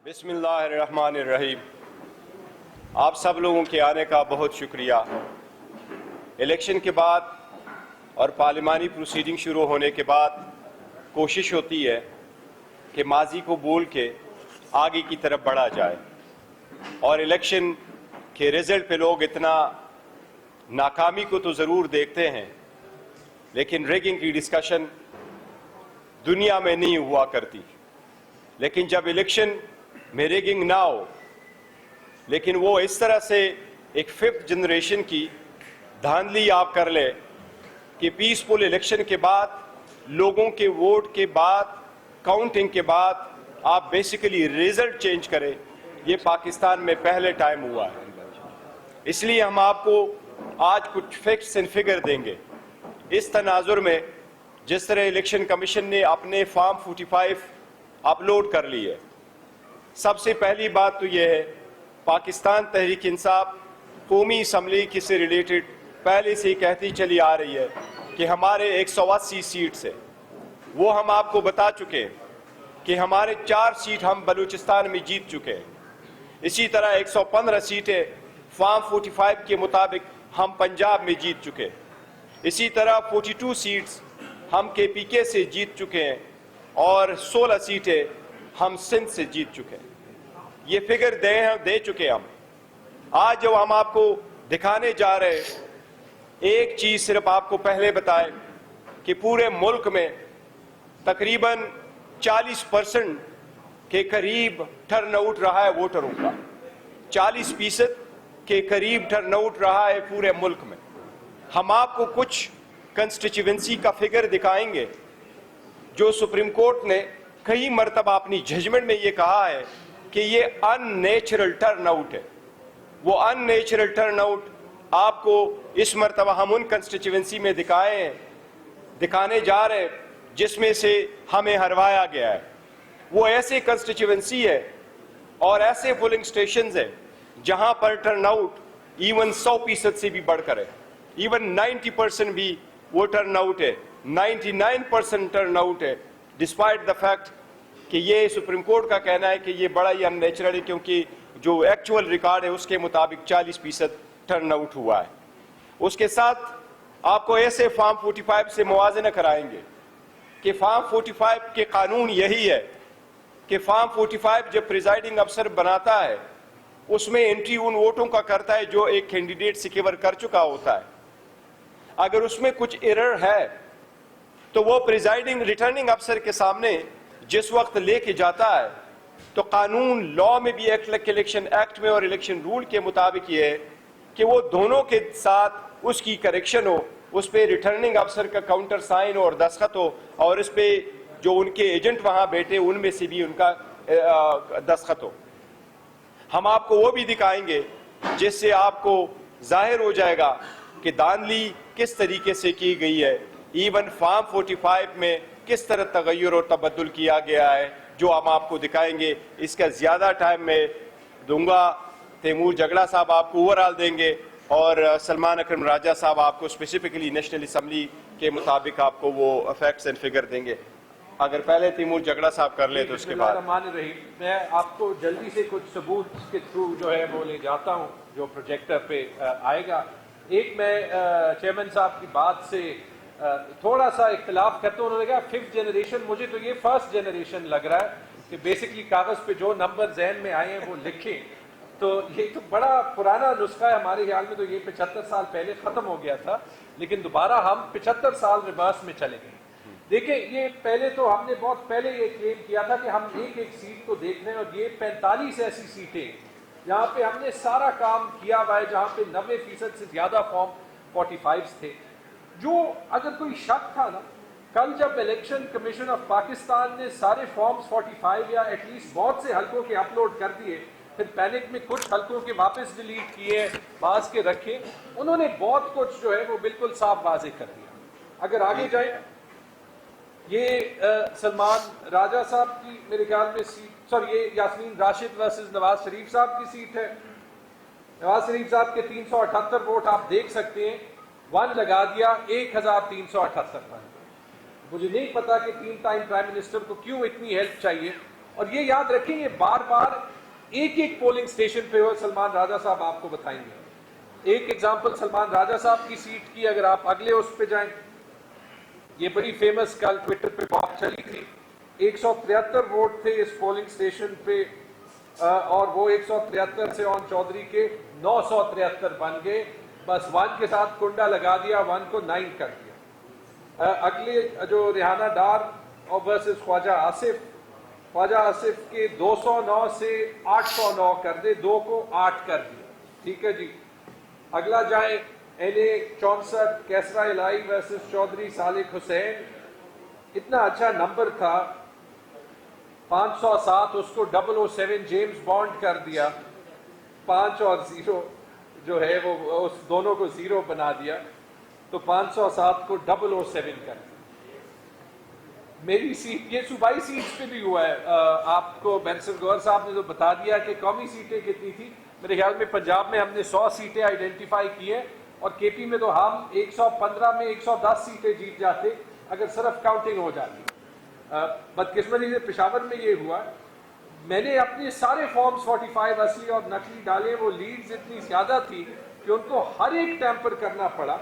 بسم اللہ الرحمن الرحیم۔ آپ سب لوگوں کے آنے کا بہت شکریہ۔ الیکشن کے بعد اور پارلیمانی پروسیڈنگ شروع ہونے کے بعد کوشش ہوتی ہے کہ ماضی کو بھول کے آگے کی طرف بڑھا جائے، اور الیکشن کے رزلٹ پہ لوگ اتنا ناکامی کو تو ضرور دیکھتے ہیں، لیکن ریگنگ کی ڈسکشن دنیا میں نہیں ہوا کرتی۔ لیکن جب الیکشن میں ریگنگ نہ ہو، لیکن وہ اس طرح سے ایک ففتھ جنریشن کی دھاندلی آپ کر لے کہ پیسفل الیکشن کے بعد، لوگوں کے ووٹ کے بعد، کاؤنٹنگ کے بعد آپ بیسیکلی ریزلٹ چینج کریں، یہ پاکستان میں پہلے ٹائم ہوا ہے۔ اس لیے ہم آپ کو آج کچھ فیکٹس اینڈ فگر دیں گے۔ اس تناظر میں جس طرح الیکشن کمیشن نے اپنے فارم 45 اپلوڈ کر لی ہے، سب سے پہلی بات تو یہ ہے، پاکستان تحریک انصاف قومی اسمبلی کی سے ریلیٹڈ پہلے سے ہی کہتی چلی آ رہی ہے کہ ہمارے 180 سیٹس ہیں، وہ ہم آپ کو بتا چکے ہیں کہ ہمارے 4 سیٹ ہم بلوچستان میں جیت چکے ہیں۔ اسی طرح 115 سیٹیں فارم 45 کے مطابق ہم پنجاب میں جیت چکے ہیں۔ اسی طرح 42 سیٹس ہم KPK سے جیت چکے ہیں، اور 16 سیٹیں ہم سندھ سے جیت چکے ہیں۔ یہ فگر دے چکے ہم۔ آج جو ہم آپ کو دکھانے جا رہے ہیں، ایک چیز صرف آپ کو پہلے بتائیں کہ پورے ملک میں تقریباً 40% کے قریب ٹرن آؤٹ رہا ہے ووٹروں کا، 40% کے قریب ٹرن آؤٹ رہا ہے پورے ملک میں۔ ہم آپ کو کچھ کنسٹیچوئنسی کا فگر دکھائیں گے جو سپریم کورٹ نے کئی مرتبہ اپنی ججمنٹ میں یہ کہا ہے کہ یہ ان نیچرل ٹرن آؤٹ ہے۔ وہ ان نیچرل ٹرن آؤٹ آپ کو اس مرتبہ ہم ان کنسٹیچوئنسی میں دکھانے جا رہے ہیں جس میں سے ہمیں ہروایا گیا ہے۔ وہ ایسے کنسٹیچوئنسی ہے اور ایسے پولنگ سٹیشنز ہیں جہاں پر ٹرن آؤٹ ایون 100% سے بھی بڑھ کر ہے، ایون 90% بھی وہ ٹرن آؤٹ ہے، 99% ٹرن آؤٹ ہے، ڈسپائٹ دا فیکٹ کہ یہ سپریم کورٹ کا کہنا ہے کہ یہ بڑا ہی ان نیچرل ہے، کیونکہ جو ایکچول ریکارڈ ہے اس کے مطابق 40% ٹرن آؤٹ ہوا ہے۔ اس کے ساتھ آپ کو ایسے فارم 45 سے موازنہ کرائیں گے کہ فارم 45 کے قانون یہی ہے کہ فارم 45 جب پریزائڈنگ افسر بناتا ہے، اس میں انٹری ان ووٹوں کا کرتا ہے جو ایک کینڈیڈیٹ سیکیور کر چکا ہوتا ہے۔ اگر اس میں کچھ ایرر ہے تو وہ پریزائڈنگ ریٹرننگ افسر کے سامنے جس وقت لے کے جاتا ہے، تو قانون لا میں بھی الیکشن ایکٹ میں اور الیکشن رول کے مطابق یہ ہے کہ وہ دونوں کے ساتھ اس کی کریکشن ہو، اس پہ ریٹرننگ افسر کا کاؤنٹر سائن ہو اور دستخط ہو، اور اس پہ جو ان کے ایجنٹ وہاں بیٹھے ان میں سے بھی ان کا دستخط ہو۔ ہم آپ کو وہ بھی دکھائیں گے جس سے آپ کو ظاہر ہو جائے گا کہ دھاندلی کس طریقے سے کی گئی ہے، ایون فارم 45 میں کس طرح تغیر اور تبدل کیا گیا ہے، جو ہم آپ کو دکھائیں گے۔ اس کا زیادہ ٹائم میں دوں گا، تیمور جگڑا صاحب آپ کو اوورآل دیں گے، اور سلمان اکرم راجہ صاحب آپ کو اسپیسیفکلی نیشنل اسمبلی کے مطابق آپ کو وہ فیکٹس اینڈ فگر دیں گے۔ اگر پہلے تیمور جگڑا صاحب کر لیں تو اس کے بعد۔ بسم اللہ الرحمن الرحیم۔ میں آپ کو جلدی سے کچھ ثبوت کے تھرو جو ہے وہ لے جاتا ہوں جو پروجیکٹر پہ آئے گا۔ ایک میں چیئرمین صاحب کی بات سے تھوڑا سا اختلاف کرتا ہوں۔ انہوں نے کہا 5th جنریشن، مجھے تو یہ 1st جنریشن لگ رہا ہے کہ بیسکلی کاغذ پہ جو نمبر ذہن میں آئے ہیں وہ لکھیں۔ تو یہ تو بڑا پرانا نسخہ ہے، ہمارے خیال میں تو یہ 75 سال پہلے ختم ہو گیا تھا، لیکن دوبارہ ہم 75 سال ریورس میں چلے گئے۔ دیکھیں، یہ پہلے تو ہم نے بہت پہلے یہ کلیم کیا تھا کہ ہم ایک ایک سیٹ کو دیکھ رہے ہیں، اور یہ 45 ایسی سیٹیں جہاں پہ ہم نے سارا کام کیا ہوا ہے، جہاں پہ 90% سے زیادہ فارم 45 تھے۔ جو اگر کوئی شک تھا نا، کل جب الیکشن کمیشن آف پاکستان نے سارے فارمز 45 یا ایٹ لیسٹ بہت سے حلقوں کے اپلوڈ کر دیے، پھر پینک میں کچھ حلقوں کے واپس ڈیلیٹ کیے، بعض کے رکھے، انہوں نے بہت کچھ جو ہے وہ بالکل صاف واضح کر دیا۔ اگر آگے جائیں، یہ سلمان راجہ صاحب کی میرے خیال میں سیٹ، یہ یاسمین راشد ورسز نواز شریف صاحب کی سیٹ ہے۔ نواز شریف صاحب کے 378 ووٹ آپ دیکھ سکتے ہیں، 1 لگا دیا، 1378 بن۔ مجھے نہیں پتا کہ 3 ٹائم پرائم منسٹر کو کیوں اتنی ہیلپ چاہیے، اور یہ یاد رکھیں یہ بار بار ایک ایک پولنگ سٹیشن پہ ہو. سلمان راجہ صاحب آپ کو بتائیں گے. ایک ایگزامپل سلمان راجہ صاحب کی سیٹ کی, اگر آپ اگلے اس پہ جائیں, یہ بڑی فیمس کل ٹویٹر پہ بات چلی تھی. 173 ووٹ تھے اس پولنگ سٹیشن پہ, اور وہ 173 سے اون چودھری کے 973 بن گئے. بس 1 کے ساتھ کنڈا لگا دیا, 1 کو 9 کر دیا. اگلے جو ریحانہ ڈار اور ورسز خواجہ آصف کے 209 سے 809 کر دے, 2 کو 8 کر دیا. ٹھیک ہے جی. اگلا جائیں NA 64 کیسرا الہی ورسز چودھری صالح حسین. اتنا اچھا نمبر تھا 507, اس کو 007 جیمز بانڈ کر دیا. 5 اور 0 جو ہے وہ اس دونوں کو 0 بنا دیا, تو 507 کو 007 کر دیا. میری سیٹ, یہ صوبائی سیٹس پہ بھی ہوا ہے. آپ کو بینسر گور صاحب نے تو بتا دیا کہ قومی سیٹیں کتنی تھی. میرے خیال میں پنجاب میں ہم نے 100 سیٹیں آئیڈینٹیفائی کی ہیں, اور کے پی میں تو ہم 115 میں 110 سیٹیں جیت جاتے اگر صرف کاؤنٹنگ ہو جاتی. بدقسمتی سے پشاور میں یہ ہوا, میں نے اپنے سارے فارمز 45 اصلی اور نقلی ڈالے. وہ لیڈز اتنی زیادہ تھی کہ ان کو ہر ایک ٹیمپر کرنا پڑا,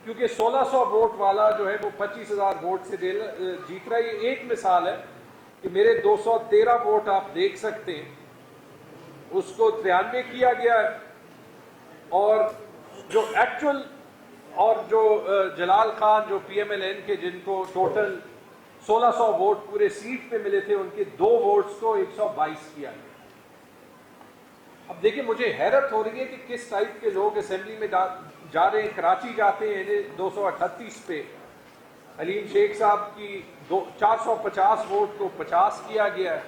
کیونکہ 1600 ووٹ والا جو ہے وہ 25,000 ووٹ سے جیت رہا ہے. یہ ایک مثال ہے کہ میرے 213 ووٹ آپ دیکھ سکتے ہیں, اس کو 93 کیا گیا ہے. اور جو ایکچول اور جو جلال خان جو PMLN کے جن کو ٹوٹل 1600 ووٹ پورے سیٹ پہ ملے تھے, ان کے 2 ووٹس کو 122 کیا گیا. اب دیکھیں مجھے حیرت ہو رہی ہے کہ کس ٹائپ کے لوگ اسمبلی میں جا رہے ہیں. کراچی جاتے ہیں 238 پہ, حلیم شیخ صاحب کی 450 ووٹ کو 50 کیا گیا ہے,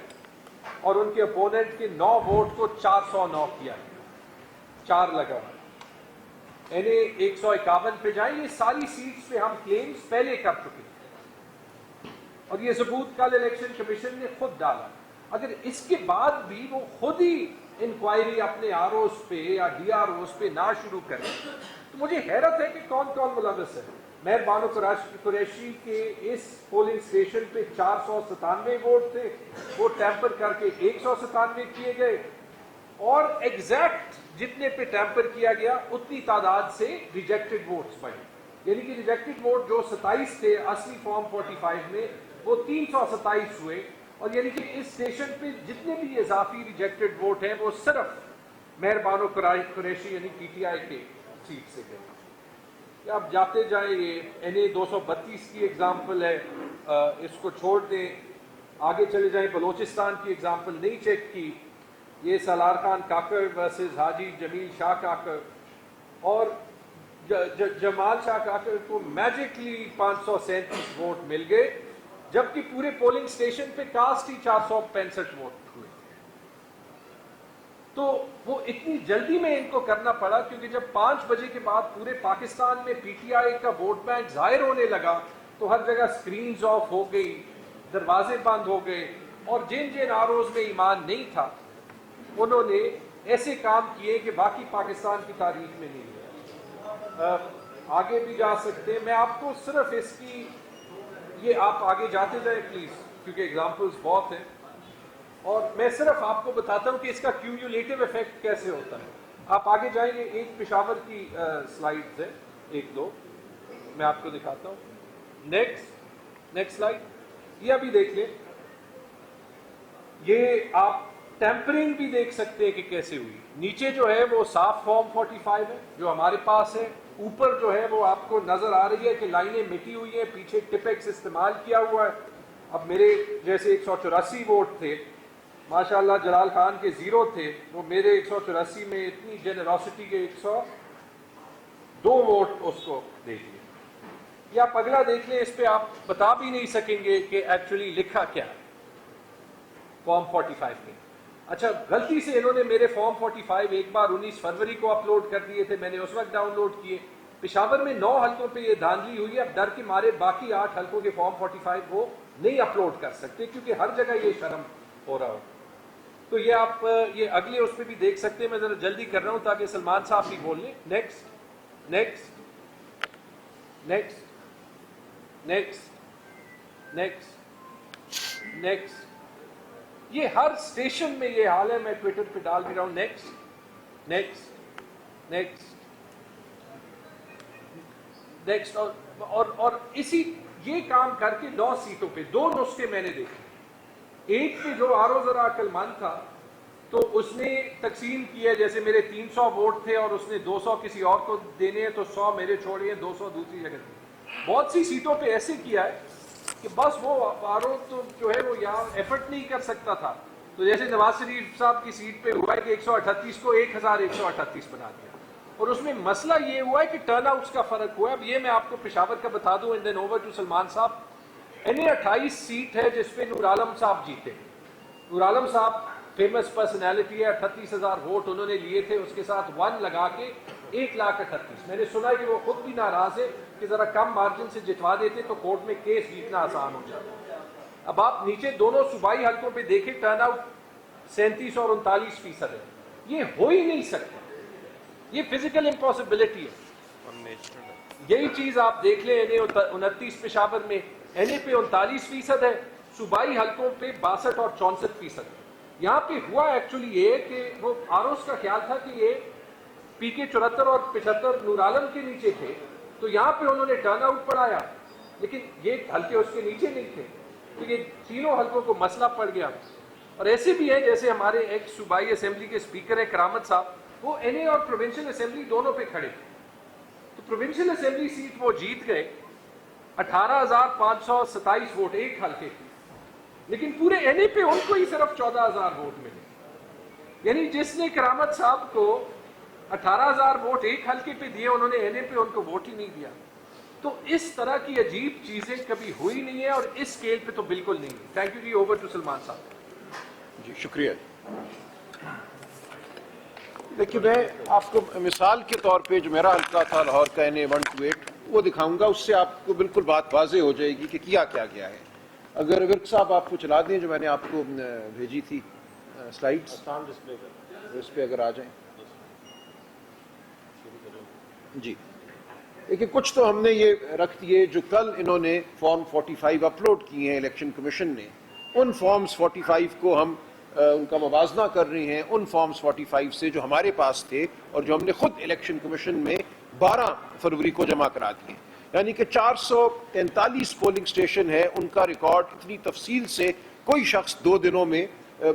اور ان کے اپوننٹ کے 9 ووٹ کو 409 کیا گیا, 4 لگا. NA 151 پہ جائیں, یہ ساری سیٹس پہ ہم کلیمز پہلے کر چکے ہیں, اور یہ ثبوت کل الیکشن کمیشن نے خود ڈالا. اگر اس کے بعد بھی وہ خود ہی انکوائری اپنے ROs پہ یا DROs پہ نہ شروع کریں, تو مجھے حیرت ہے کہ کون کون ملوث ہے. مہر بانو قریشی کے اس پولنگ سٹیشن پہ 497 ووٹ تھے, وہ ٹیمپر کر کے 197 کیے گئے, اور ایگزیکٹ جتنے پہ ٹیمپر کیا گیا اتنی تعداد سے ریجیکٹڈ ووٹس بنے. یعنی کہ ریجیکٹڈ ووٹ جو 27 تھے اصلی فارم 45 میں, وہ 327 ہوئے. اور یعنی کہ اس اسٹیشن پہ جتنے بھی اضافی ریجیکٹڈ ووٹ ہیں وہ صرف مہر بانو قریشی یعنی PTI کے سیٹ سے گئے. اب جاتے جائیں, یہ NA 232 کی ایگزامپل ہے, اس کو چھوڑ دیں. آگے چلے جائیں, بلوچستان کی ایگزامپل نہیں چیک کی. یہ سالار خان کاکڑ ورسز حاجی جمیل شاہ کاکڑ, اور جمال شاہ کاکڑ کو میجکلی 537 ووٹ مل گئے, جبکہ پورے پولنگ سٹیشن پہ کاسٹ ہی 465 ووٹ ہوئے. تو وہ اتنی جلدی میں ان کو کرنا پڑا, کیونکہ جب 5 بجے کے بعد پورے پاکستان میں PTI کا ووٹ بینک ظاہر ہونے لگا, تو ہر جگہ سکرینز آف ہو گئی, دروازے بند ہو گئے, اور جن ROs میں ایمان نہیں تھا انہوں نے ایسے کام کیے کہ باقی پاکستان کی تاریخ میں نہیں ہوا. آگے بھی جا سکتے ہیں, میں آپ کو صرف اس کی, یہ آپ آگے جاتے جائیں پلیز, کیونکہ ایگزامپلز بہت ہیں, اور میں صرف آپ کو بتاتا ہوں کہ اس کا کیومولیٹو ایفیکٹ کیسے ہوتا ہے. آپ آگے جائیں گے, ایک پشاور کی سلائیڈز ہیں, 1-2 میں آپ کو دکھاتا ہوں. نیکسٹ سلائیڈ, یہ ابھی دیکھ لیں. یہ آپ ٹیمپرنگ بھی دیکھ سکتے ہیں کہ کیسے ہوئی. نیچے جو ہے وہ صاف فارم 45 ہے جو ہمارے پاس ہے, اوپر جو ہے وہ آپ کو نظر آ رہی ہے کہ لائنیں مٹی ہوئی ہیں, پیچھے ٹپیکس استعمال کیا ہوا ہے. اب میرے جیسے 184 ووٹ تھے, ماشاءاللہ جلال خان کے 0 تھے, وہ میرے 184 میں اتنی جنراسٹی کے 102 ووٹ اس کو دے دیے. یا آپ اگلا دیکھ لیں, اس پہ آپ بتا بھی نہیں سکیں گے کہ ایکچولی لکھا کیا ہے فارم 45 میں. اچھا, غلطی سے انہوں نے میرے فارم 45 ایک بار 19 فروری کو اپلوڈ کر دیے تھے, میں نے اس وقت ڈاؤن لوڈ کیے. پشاور میں 9 حلقوں پہ یہ دھاندلی ہوئی ہے. اب ڈر کے مارے باقی 8 حلقوں کے فارم 45 وہ نہیں اپلوڈ کر سکتے, کیونکہ ہر جگہ یہ شرم ہو رہا ہو. تو یہ آپ یہ اگلے اس پہ بھی دیکھ سکتے ہیں. میں ذرا جلدی کر رہا ہوں تاکہ سلمان صاحب بھی بول لیں. Next next next next next یہ ہر اسٹیشن میں یہ حال ہے. میں ٹویٹر پہ ڈال بھی رہا ہوں نیکسٹ نیکسٹ نیکسٹ نیکسٹ اور اسی یہ کام کر کے 9 سیٹوں پہ 2 نسخے میں نے دیکھے. ایک پہ جو آرو ذرا عقل مند تھا تو اس نے تقسیم کیا, جیسے میرے 300 ووٹ تھے اور اس نے 200 کسی اور کو دینے ہیں تو 100 میرے چھوڑے ہیں, 200 دوسری جگہ تھے. بہت سی سیٹوں پہ ایسے کیا ہے کہ بس وہ آرو تو جو ہے وہ یہاں ایفرٹ نہیں کر سکتا تھا. تو جیسے نواز شریف صاحب کی سیٹ پہ ہوا ہے کہ 138 کو 1138 بنا دیا, اور اس میں مسئلہ یہ ہوا ہے کہ ٹرن آؤٹس کا فرق ہوا ہے. اب یہ میں آپ کو پشاور کا بتا دوں and then over to Salman Sahab. NA28 set ہے جس پہ نور عالم صاحب جیتے. نور عالم صاحب فیمس پرسنالٹی ہے, 38,000 ووٹ انہوں نے لیے تھے, اس کے ساتھ 1 لگا کے 1,38,000. میں نے سنا کہ وہ خود بھی ناراض ہے کہ ذرا کم مارجن سے جتوا دیتے تو کورٹ میں کیس جیتنا آسان ہو جاتا. اب آپ نیچے دونوں صوبائی حلقوں پہ دیکھیں ٹرن آؤٹ 37 اور 39% ہے. یہ ہو ہی نہیں سکتا, یہ فزیکل امپاسبلٹی ہے. یہی چیز آپ دیکھ لیں NA 29 پشاور میں, NA پہ 39% ہے, صوبائی حلقوں پہ 62 اور 64%. یہاں پہ ہوا ایکچولی یہ کہ وہ آروس کا خیال تھا کہ یہ PK 74 اور 75 نور عالم کے نیچے تھے, تو یہاں پہ انہوں نے ٹرن آؤٹ بڑھایا, لیکن یہ حلقے اس کے نیچے نہیں تھے, تو یہ تینوں حلقوں کو مسئلہ پڑ گیا. اور ایسے بھی ہیں جیسے ہمارے ایک صوبائی اسمبلی کے اسپیکر ہیں کرامت صاحب, وہ NA اور پروونشل اسمبلی دونوں پہ کھڑے تھے. تو پروونشل اسمبلی سیٹ وہ جیت گئے 18,527 ووٹ ایک حلقے کی, لیکن پورے NA پہ ان کو ہی صرف 14,000 ووٹ ملے. یعنی جس نے کرامت صاحب کو 18,000 ووٹ ایک حلقے پہ دیے, انہوں نے NA پہ ان کو ووٹ ہی نہیں دیا. تو اس طرح کی عجیب چیزیں کبھی ہوئی نہیں ہیں, اور اس اسکیل پہ تو بالکل نہیں. تھینک یو جی. Over to Salman Sahab. جی شکریہ. دیکھیے میں آپ کو مثال کے طور پہ جو میرا حلقہ تھا لاہور کا NA 128 وہ دکھاؤں گا, اس سے آپ کو بالکل بات واضح ہو جائے گی کہ کیا گیا ہے. اگر ورک صاحب آپ کو چلا دیں جو میں نے آپ کو بھیجی تھی سلائیڈز, اس پہ اگر آ جائیں. جی دیکھیے کچھ تو ہم نے یہ رکھ دیے جو کل انہوں نے فارم 45 اپلوڈ کیے ہیں الیکشن کمیشن نے. ان فارمز 45 کو ہم ان کا موازنہ کر رہے ہیں ان فارمز 45 سے جو ہمارے پاس تھے اور جو ہم نے خود الیکشن کمیشن میں 12 فروری کو جمع کرا دیے. یعنی کہ 443 پولنگ اسٹیشن ہے, ان کا ریکارڈ اتنی تفصیل سے کوئی شخص 2 دنوں میں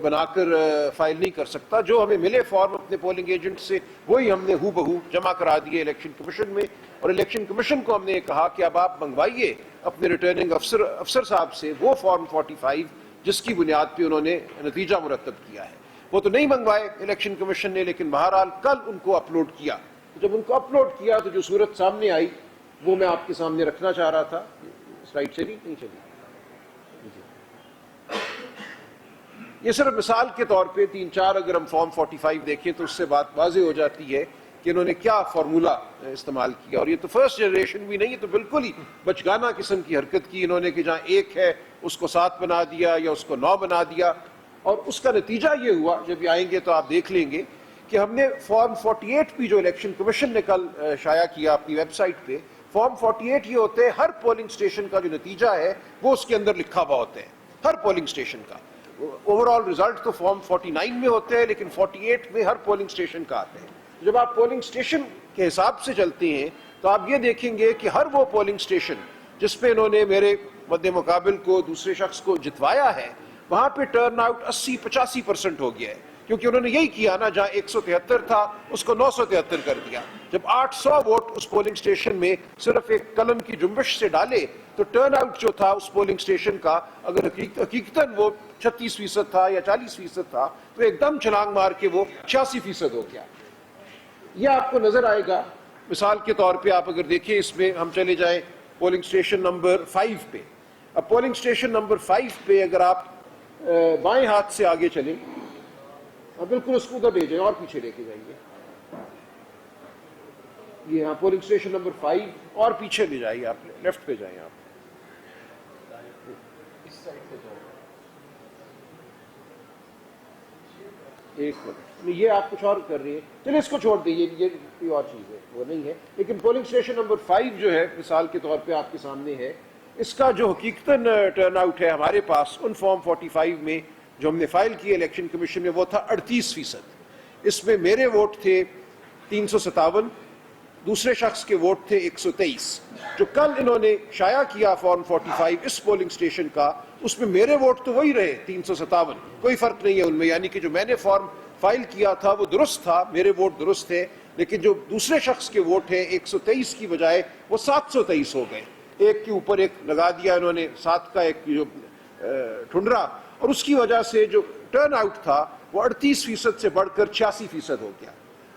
بنا کر فائل نہیں کر سکتا. جو ہمیں ملے فارم اپنے پولنگ ایجنٹ سے وہی ہم نے ہو بہو جمع کرا دیے الیکشن کمیشن میں. اور الیکشن کمیشن کو ہم نے کہا کہ اب آپ منگوائیے اپنے ریٹرننگ افسر صاحب سے وہ فارم 45 جس کی بنیاد پہ انہوں نے نتیجہ مرتب کیا ہے. وہ تو نہیں منگوائے الیکشن کمیشن نے, لیکن بہرحال کل ان کو اپلوڈ کیا. جب ان کو اپلوڈ کیا تو جو صورت سامنے آئی وہ میں آپ کے سامنے رکھنا چاہ رہا تھا. سلائڈ چلی نہیں چلی. یہ صرف مثال کے طور پہ 3-4 اگر ہم فارم 45 دیکھیں تو اس سے بات واضح ہو جاتی ہے کہ انہوں نے کیا فارمولا استعمال کیا. اور یہ تو فرسٹ جنریشن بھی نہیں, یہ تو بالکل ہی بچگانہ قسم کی حرکت کی انہوں نے کہ جہاں 1 ہے اس کو 7 بنا دیا یا اس کو 9 بنا دیا. اور اس کا نتیجہ یہ ہوا, جب یہ آئیں گے تو آپ دیکھ لیں گے کہ ہم نے فارم 48 بھی جو الیکشن کمیشن نے کل شائع کیا اپنی ویب سائٹ پہ, فارم 48 یہ ہوتے ہیں ہر پولنگ اسٹیشن کا جو نتیجہ ہے وہ اس کے اندر لکھا ہوا ہوتا ہے, ہر پولنگ اسٹیشن کا. اوور آل رزلٹ تو فارم 49 میں ہوتے ہیں, لیکن 48 میں ہر پولنگ اسٹیشن کا آتے ہیں. جب آپ پولنگ اسٹیشن کے حساب سے چلتے ہیں تو آپ یہ دیکھیں گے کہ ہر وہ پولنگ اسٹیشن جس پہ انہوں نے میرے مد مقابل کو دوسرے شخص کو جتوایا ہے وہاں پہ ٹرن آؤٹ 80-85% ہو گیا ہے, کیونکہ انہوں نے یہی کیا نا, جہاں 173 تھا اس کو 973 کر دیا. جب 800 ووٹ اس پولنگ اسٹیشن میں صرف ایک قلم کی جنبش سے ڈالے تو ٹرن آؤٹ جو تھا اس پولنگ اسٹیشن کا اگر حقیقتاً وہ 36% تھا یا 40% تھا تو ایک دم چھلانگ مار کے وہ 86% ہو گیا. یہ آپ کو نظر آئے گا. مثال کے طور پہ آپ اگر دیکھیں اس میں ہم چلے جائیں پولنگ اسٹیشن نمبر 5 پہ. اب پولنگ اسٹیشن نمبر 5 پہ اگر آپ بائیں ہاتھ سے آگے چلیں, بالکل اس کو ادھر لے جائیں اور پیچھے لے کے جائیں گے. یہ یہاں پولنگ اسٹیشن نمبر 5 اور پیچھے لے جائیے, آپ لیفٹ پہ جائیں. آپ اس سائڈ پہ جائیں. ایک منٹ, یہ آپ کچھ اور کر رہی ہے, چلے اس کو چھوڑ دیجیے, یہ کوئی اور چیز ہے وہ نہیں ہے. لیکن پولنگ اسٹیشن نمبر 5 جو ہے مثال کے طور پہ آپ کے سامنے ہے, اس کا جو حقیقتاً ٹرن آؤٹ ہے ہمارے پاس ان فارم 45 میں جو ہم نے فائل کیے الیکشن کمیشن میں وہ تھا 38%. اس میں میرے ووٹ تھے 357, دوسرے شخص کے ووٹ تھے 123. جو کل انہوں نے شائع کیا فارم 45 اس پولنگ اسٹیشن کا, اس میں میرے ووٹ تو وہی رہے 357, کوئی فرق نہیں ہے ان میں, یعنی کہ جو میں نے فارم فائل کیا تھا وہ درست تھا, میرے ووٹ درست تھے, لیکن جو دوسرے شخص کے ووٹ ہیں 123 کی بجائے وہ 723 ہو گئے. ایک کے اوپر ایک لگا دیا انہوں نے 7 کا ایک جو ٹھنڈرا, اور اس کی وجہ سے جو ٹرن آؤٹ تھا وہ 38% سے بڑھ کر 86% ہو گیا.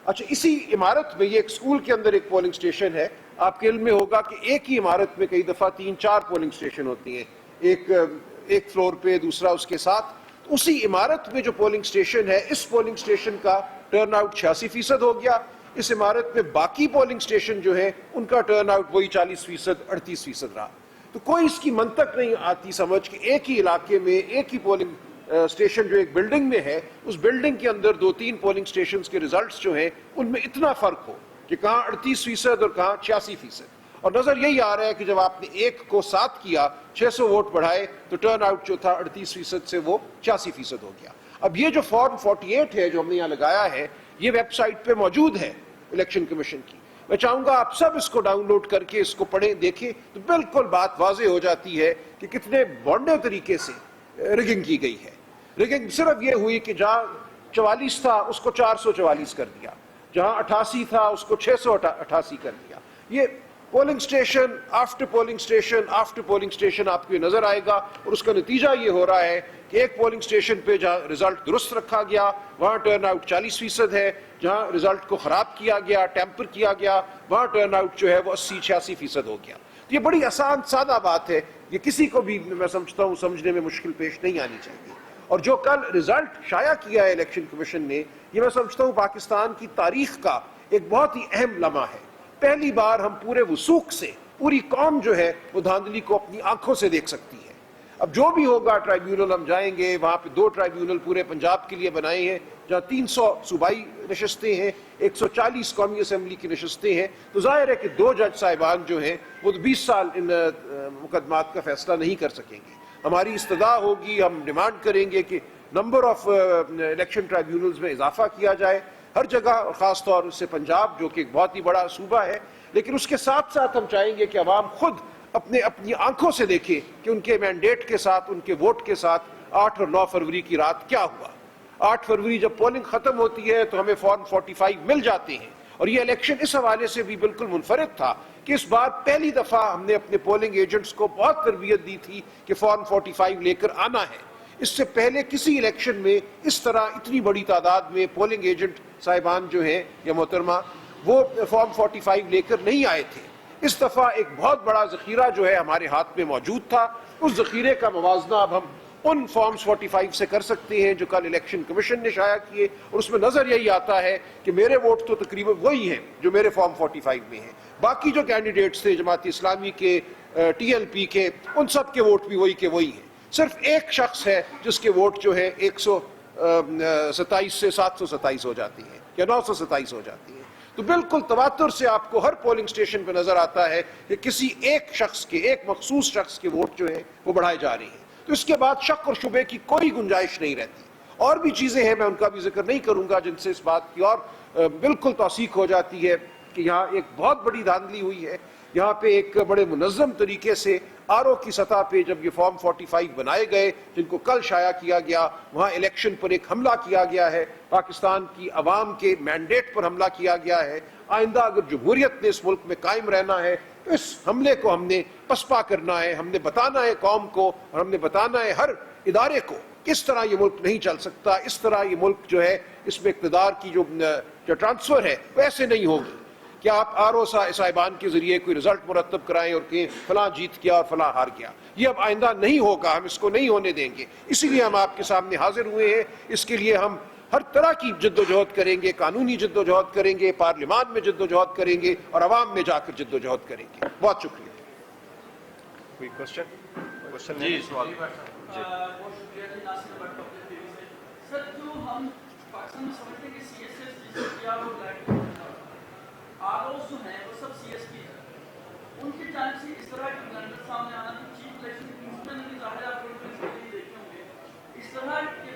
اچھا, اسی عمارت میں, یہ ایک اسکول کے اندر ایک پولنگ اسٹیشن ہے, آپ کے علم میں ہوگا کہ ایک ہی عمارت میں کئی دفعہ 3-4 پولنگ اسٹیشن ہوتی ہیں, ایک فلور پہ, دوسرا اس کے ساتھ. اسی عمارت میں جو پولنگ اسٹیشن ہے, اس پولنگ اسٹیشن کا ٹرن آؤٹ 86% ہو گیا. اس عمارت میں باقی پولنگ اسٹیشن جو ہیں ان کا ٹرن آؤٹ وہی 40%, 38% رہا. تو کوئی اس کی منطق نہیں آتی سمجھ کہ ایک ہی علاقے میں ایک ہی پولنگ اسٹیشن جو ایک بلڈنگ میں ہے, اس بلڈنگ کے اندر 2-3 پولنگ اسٹیشنز کے ریزلٹس جو ہیں ان میں اتنا فرق ہو کہ کہاں 38% اور کہاں 86%. اور نظر یہی آ رہا ہے کہ جب آپ نے 1 کو 7 کیا, 600 ووٹ بڑھائے, تو ٹرن آؤٹ جو تھا 38% سے وہ 86% ہو گیا. اب یہ جو فارم 48 ہے جو ہم نے یہاں لگایا ہے, یہ ویب سائٹ پہ موجود ہے الیکشن کمیشن کی. میں چاہوں گا آپ سب اس کو ڈاؤن لوڈ کر کے اس کو پڑھیں, دیکھیں, تو بالکل بات واضح ہو جاتی ہے کہ کتنے بونڈے طریقے سے رگنگ کی گئی ہے. رگنگ صرف یہ ہوئی کہ جہاں 44 تھا اس کو 444 کر دیا, جہاں 88 تھا اس کو 688 کر دیا. یہ polling station after polling station after polling station آپ کو یہ نظر آئے گا, اور اس کا نتیجہ یہ ہو رہا ہے کہ ایک پولنگ اسٹیشن پہ جہاں رزلٹ درست رکھا گیا وہاں ٹرن آؤٹ 40% ہے, جہاں رزلٹ کو خراب کیا گیا, ٹیمپر کیا گیا, وہاں ٹرن آؤٹ جو ہے وہ 80-86% ہو گیا. تو یہ بڑی آسان سادہ بات ہے, یہ کسی کو بھی میں سمجھتا ہوں سمجھنے میں مشکل پیش نہیں آنی چاہیے. اور جو کل رزلٹ شائع کیا ہے الیکشن کمیشن نے, یہ میں سمجھتا ہوں پاکستان کی تاریخ کا ایک بہت ہی اہم لمحہ ہے. پہلی بار ہم پورے وثوق سے, پوری قوم جو ہے وہ دھاندلی کو اپنی آنکھوں سے دیکھ سکتی ہے. اب جو بھی ہوگا ٹرائیبیونل ہم جائیں گے, وہاں پہ 2 ٹرائیبیونل پورے پنجاب کے لیے بنائے ہیں, جہاں 300 صوبائی نشستیں ہیں, 140 قومی اسمبلی کی نشستیں ہیں. تو ظاہر ہے کہ 2 جج صاحبان جو ہیں وہ 20 سال ان مقدمات کا فیصلہ نہیں کر سکیں گے. ہماری استدعا ہوگی, ہم ڈیمانڈ کریں گے کہ نمبر آف الیکشن ٹرائیبیونلز میں اضافہ کیا جائے ہر جگہ, اور خاص طور سے پنجاب جو کہ ایک بہت ہی بڑا صوبہ ہے. لیکن اس کے ساتھ ساتھ ہم چاہیں گے کہ عوام خود اپنی آنکھوں سے دیکھے کہ ان کے مینڈیٹ کے ساتھ, ان کے ووٹ کے ساتھ 8 اور 9 فروری کی رات کیا ہوا. 8 فروری جب پولنگ ختم ہوتی ہے تو ہمیں فارم 45 مل جاتے ہیں, اور یہ الیکشن اس حوالے سے بھی بالکل منفرد تھا کہ اس بار پہلی دفعہ ہم نے اپنے پولنگ ایجنٹس کو بہت تربیت دی تھی کہ فارم 45 لے کر آنا ہے. اس سے پہلے کسی الیکشن میں اس طرح اتنی بڑی تعداد میں پولنگ ایجنٹ صاحبان جو ہیں یا محترمہ وہ فارم 45 لے کر نہیں آئے تھے. اس دفعہ ایک بہت بڑا ذخیرہ جو ہے ہمارے ہاتھ میں موجود تھا. اس ذخیرے کا موازنہ اب ہم ان فارمز 45 سے کر سکتے ہیں جو کل الیکشن کمیشن نے شائع کیے, اور اس میں نظر یہی آتا ہے کہ میرے ووٹ تو تقریباً وہی ہیں جو میرے فارم 45 میں ہیں. باقی جو کینڈیڈیٹس تھے جماعت اسلامی کے, TLP کے, ان سب کے ووٹ بھی وہی کے وہی ہیں. صرف ایک شخص ہے جس کے ووٹ جو ہے 127 سے 727 ہو جاتی ہیں یا 927 ہو جاتی ہیں. تو بالکل تواتر سے آپ کو ہر پولنگ اسٹیشن پہ نظر آتا ہے کہ کسی ایک شخص کے, ایک مخصوص شخص کے ووٹ جو ہیں وہ بڑھائے جا رہے ہیں. تو اس کے بعد شک اور شبے کی کوئی گنجائش نہیں رہتی. اور بھی چیزیں ہیں, میں ان کا بھی ذکر نہیں کروں گا, جن سے اس بات کی اور بالکل توثیق ہو جاتی ہے کہ یہاں ایک بہت بڑی دھاندلی ہوئی ہے. یہاں پہ ایک بڑے منظم طریقے سے RO کی سطح پہ جب یہ فارم 45 بنائے گئے جن کو کل شائع کیا گیا, وہاں الیکشن پر ایک حملہ کیا گیا ہے, پاکستان کی عوام کے مینڈیٹ پر حملہ کیا گیا ہے. آئندہ اگر جمہوریت نے اس ملک میں قائم رہنا ہے تو اس حملے کو ہم نے پسپا کرنا ہے. ہم نے بتانا ہے قوم کو, اور ہم نے بتانا ہے ہر ادارے کو کس طرح یہ ملک نہیں چل سکتا. اس طرح یہ ملک جو ہے اس میں اقتدار کی جو ٹرانسفر ہے ویسے نہیں ہوگی کہ آپ RO صاحبان کے ذریعے کوئی رزلٹ مرتب کرائیں اور کہ فلاں جیت گیا اور فلاں ہار گیا. یہ اب آئندہ نہیں ہوگا, ہم اس کو نہیں ہونے دیں گے. اسی لیے ہم آپ کے سامنے حاضر ہوئے ہیں. اس کے لیے ہم ہر طرح کی جد و جہد کریں گے, قانونی جد و جہد کریں گے, پارلیمان میں جد و جہد کریں گے, اور عوام میں جا کر جد و جہد کریں گے. بہت شکریہ. کوئی کوشچن؟ جی سوال. بہت شکریہ جی ناصر بٹ سر. جو ہم پاکستان میں سمجھتے ہیں کہ CSS جس کیا وہ بلیک ROs جو ہیں وہ سب CSP ہیں, ان کی جانب سے اس طرح کی بلنڈر سامنے آنا کہ چیف الیکشن کمیشنر نے ظاہر آپ کو دیکھے ہوں گے, اس طرح کے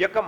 1